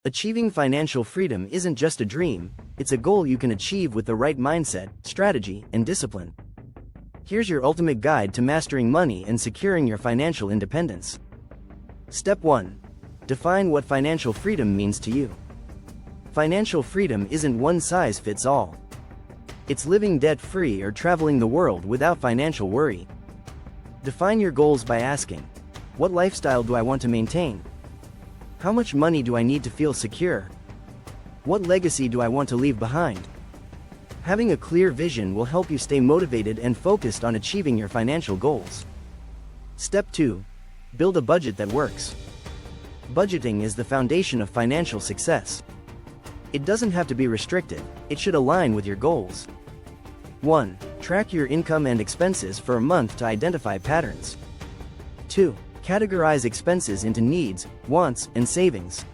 Achieving financial freedom isn't just a dream, it's a goal you can achieve with the right mindset, strategy, and discipline. Here's your ultimate guide to mastering money and securing your financial independence. Step 1. Define what financial freedom means to you. Financial freedom isn't one size fits all. It's living debt-free or traveling the world without financial worry. Define your goals by asking, what lifestyle do I want to maintain? How much money do I need to feel secure? What legacy do I want to leave behind? Having a clear vision will help you stay motivated and focused on achieving your financial goals. Step 2. Build a budget that works. Budgeting is the foundation of financial success. It doesn't have to be restrictive, it should align with your goals. 1. Track your income and expenses for a month to identify patterns. 2. Categorize expenses into needs, wants, and savings.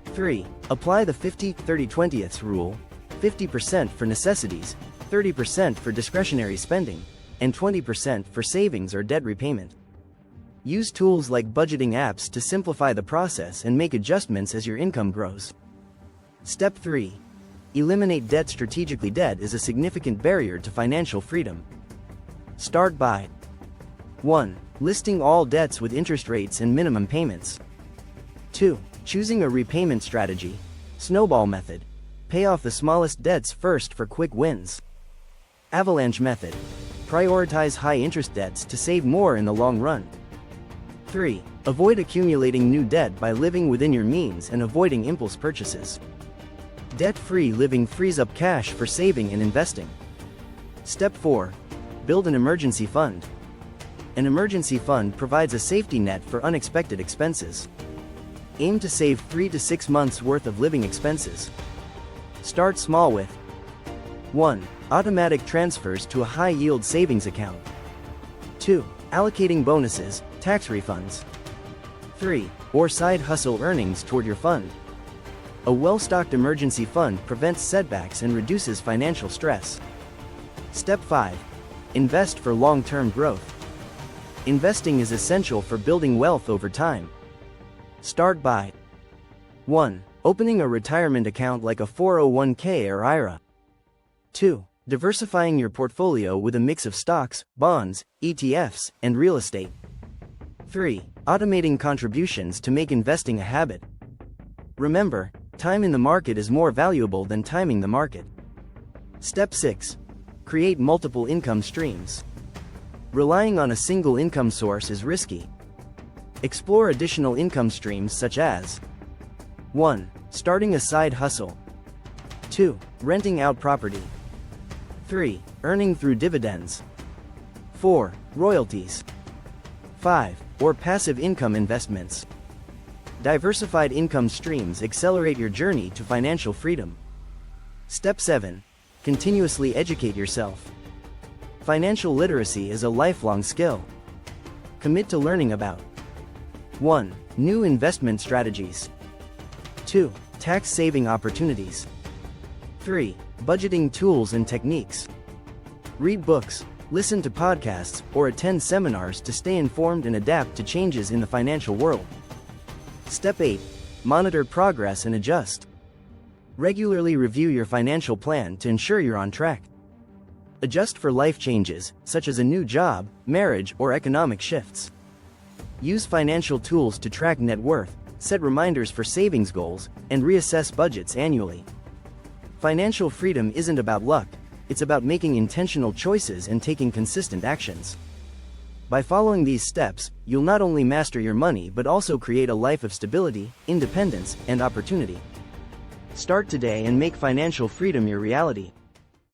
3. Apply the 50-30-20 rule, 50% for necessities, 30% for discretionary spending, and 20% for savings or debt repayment. Use tools like budgeting apps to simplify the process and make adjustments as your income grows. Step 3. Eliminate debt strategically. Debt is a significant barrier to financial freedom. Start by 1. Listing all debts with interest rates and minimum payments. 2. Choosing a repayment strategy, snowball method. Pay off the smallest debts first for quick wins. Avalanche method. Prioritize high-interest debts to save more in the long run. 3. Avoid accumulating new debt by living within your means and avoiding impulse purchases. Debt-free living frees up cash for saving and investing. Step 4. Build an emergency fund. An emergency fund provides a safety net for unexpected expenses. Aim to save 3 to 6 months' worth of living expenses. Start small with 1. Automatic transfers to a high-yield savings account. 2. Allocating bonuses, tax refunds. 3. Or side hustle earnings toward your fund. A well-stocked emergency fund prevents setbacks and reduces financial stress. Step 5. Invest for long-term growth. Investing is essential for building wealth over time. Start by 1. Opening a retirement account like a 401k or IRA. 2. Diversifying your portfolio with a mix of stocks, bonds, ETFs, and real estate. 3. Automating contributions to make investing a habit. Remember, time in the market is more valuable than timing the market. Step 6. Create multiple income streams. Relying on a single income source is risky. Explore additional income streams such as 1. Starting a side hustle. 2. Renting out property. 3. Earning through dividends. 4. Royalties. 5. Or passive income investments. Diversified income streams accelerate your journey to financial freedom. Step 7. Continuously educate yourself. Financial literacy is a lifelong skill. Commit to learning about 1. New investment strategies. 2. Tax-saving opportunities. 3. Budgeting tools and techniques. Read books, listen to podcasts, or attend seminars to stay informed and adapt to changes in the financial world. Step 8. Monitor progress and adjust. Regularly review your financial plan to ensure you're on track. Adjust for life changes, such as a new job, marriage, or economic shifts. Use financial tools to track net worth, set reminders for savings goals, and reassess budgets annually. Financial freedom isn't about luck, it's about making intentional choices and taking consistent actions. By following these steps, you'll not only master your money but also create a life of stability, independence, and opportunity. Start today and make financial freedom your reality.